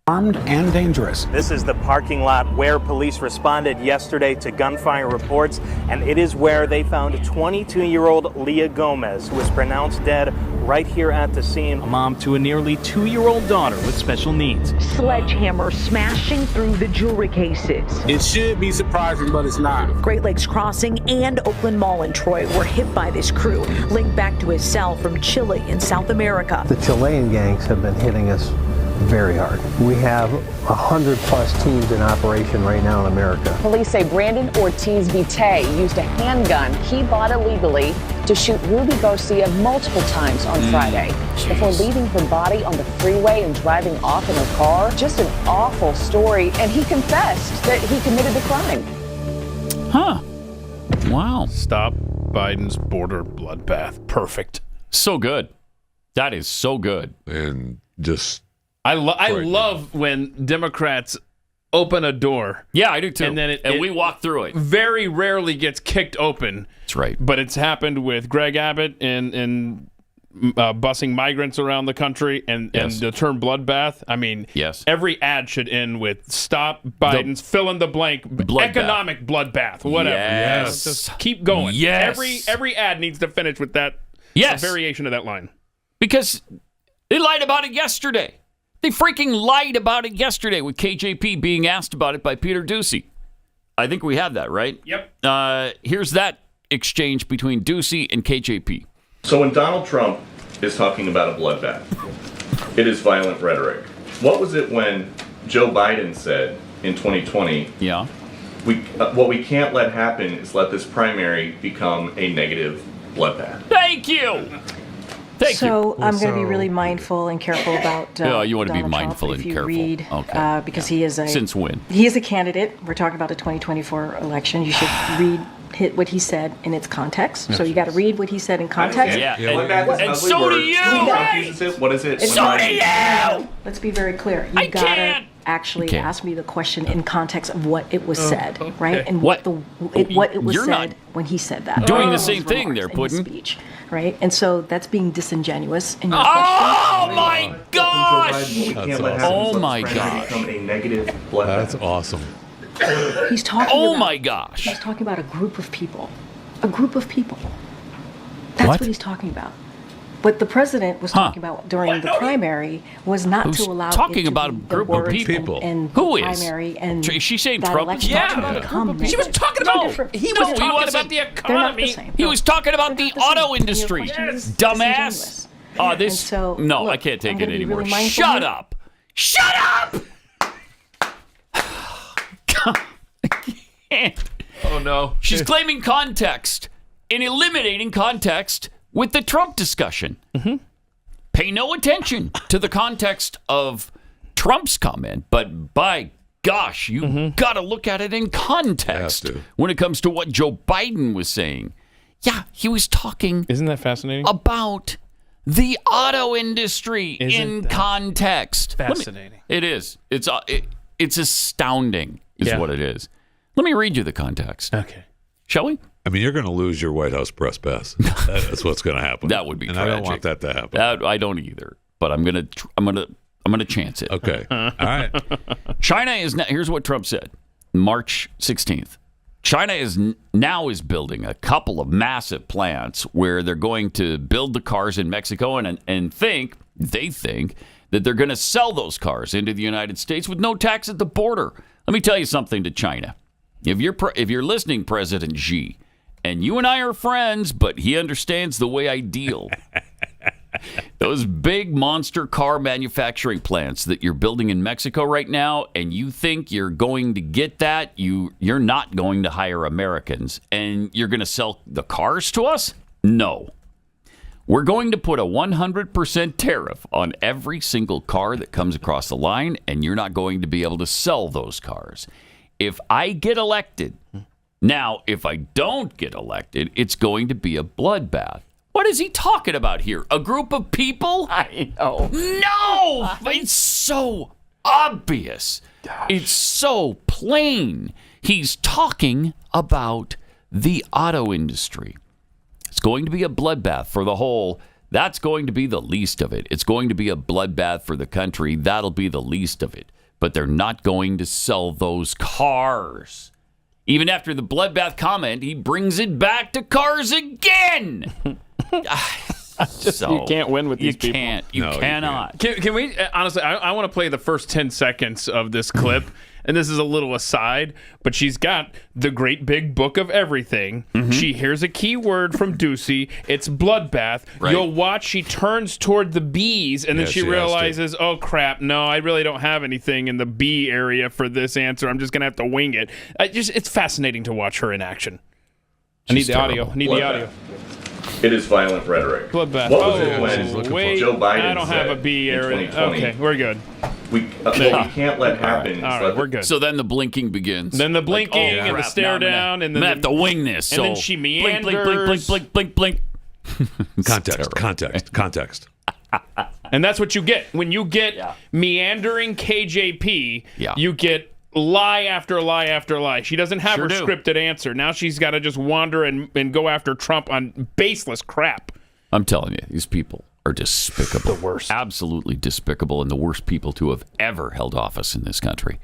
Armed and dangerous. This is the parking lot where police responded yesterday to gunfire reports, and it is where they found 22-year-old Leah Gomez, who was pronounced dead right here at the scene. A mom to a nearly 2-year-old daughter with special needs. Sledgehammer smashing through the jewelry cases. It should be surprising, but it's not. Great Lakes Crossing and Oakland Mall in Troy were hit by this crew, linked back to his cell from Chile in South America. The Chilean gangs have been hitting us very hard. We have 100+ teams in operation right now in America. Police say Brandon Ortiz Vite used a handgun he bought illegally to shoot Ruby Garcia multiple times on Friday before leaving her body on the freeway and driving off in her car. Just an awful story, and he confessed that he committed the crime. Huh. Wow. Stop Biden's border bloodbath. Perfect. So good. That is so good. And just... I love when Democrats open a door. Yeah, I do too. And then we walk through it. Very rarely gets kicked open. That's right. But it's happened with Greg Abbott and busing migrants around the country and the term bloodbath. I mean, every ad should end with "Stop Biden's fill in the blank economic bloodbath." Whatever. Yes. Just keep going. Yes. Every ad needs to finish with that. Yes. A variation of that line. Because they lied about it yesterday. They freaking lied about it yesterday with KJP being asked about it by Peter Doocy. I think we have that, right? Yep. Here's that exchange between Doocy and KJP. So when Donald Trump is talking about a bloodbath, it is violent rhetoric. What was it when Joe Biden said in 2020? Yeah. What we can't let happen is let this primary become a negative bloodbath. Thank you. So I'm going to be really mindful and careful about you want to be Donald mindful Trump, and careful. Read, okay. Because he is a... Since when? He is a candidate. We're talking about the 2024 election. You should hit what he said in its context. So you got to read what he said in context. Yeah. And so do you. What is it? So do you. Let's be very clear. You got to actually ask me the question in context of what it was said, right? And what it was said when he said that. Doing the same thing there, Putin. Speech, right? And so that's being disingenuous in your question. My gosh! Oh my gosh! That's awesome. He's talking. Oh my gosh! He's talking about a group of people. A group of people. That's what he's talking about. What the president was talking about during the primary was not to allow talking it to about be a group of people. And Who is? Primary and is she saying that Trump? She was talking about. He was talking about the economy. He was talking about the auto industry. Dumbass. Oh, this. So, no, look, I can't take I'm it gonna be anymore. really mindful Shut here. up. Shut up. Oh no. She's claiming context and eliminating context with the Trump discussion. Mm-hmm. Pay no attention to the context of Trump's comment, but by gosh, you got to look at it in context when it comes to what Joe Biden was saying. Yeah, he was talking. Isn't that fascinating? About the auto industry in context. Fascinating. It is. It's astounding, is what it is. Let me read you the context. Okay. Shall we? I mean, you're going to lose your White House press pass. That's what's going to happen. That would be tragic. I don't want that to happen. I don't either. But I'm gonna chance it. Okay. All right. China is now, here's what Trump said, March 16th. China is building a couple of massive plants where they're going to build the cars in Mexico and they think that they're going to sell those cars into the United States with no tax at the border. Let me tell you something to China. If you're listening, President Xi, and you and I are friends, but he understands the way I deal. Those big monster car manufacturing plants that you're building in Mexico right now, and you think you're going to get that, you're not going to hire Americans, and you're going to sell the cars to us? No. We're going to put a 100% tariff on every single car that comes across the line, and you're not going to be able to sell those cars. If I get elected, now, if I don't get elected, it's going to be a bloodbath. What is he talking about here? A group of people? I know. No! It's so obvious. Gosh. It's so plain. He's talking about the auto industry. It's going to be a bloodbath for the whole, That's going to be the least of it. It's going to be a bloodbath for the country. That'll be the least of it. But they're not going to sell those cars. Even after the bloodbath comment, he brings it back to cars again. You can't win with these people. You cannot. Can we, honestly, I want to play the first 10 seconds of this clip. And this is a little aside, but she's got the great big book of everything. She hears a key word from Doocy. It's bloodbath. Right. You'll watch. She turns toward the B's, and then she realizes, oh, crap, no, I really don't have anything in the B area for this answer. I'm just going to have to wing it. It's fascinating to watch her in action. I need the audio. I need the audio. It is violent rhetoric. Bloodbath. What was it when Joe Biden I don't have a B area. Okay, we're good. We can't let happen. All right, we're good. So then the blinking begins. Then the blinking and the stare down, and then I'm gonna have to wing this. And then she meanders. Blink. Context. And that's what you get when you get meandering KJP. Yeah. You get lie after lie after lie. She doesn't have her do. scripted answer. Now she's got to just wander and go after Trump on baseless crap. I'm telling you, these people are despicable. The worst. Absolutely despicable, and the worst people to have ever held office in this country.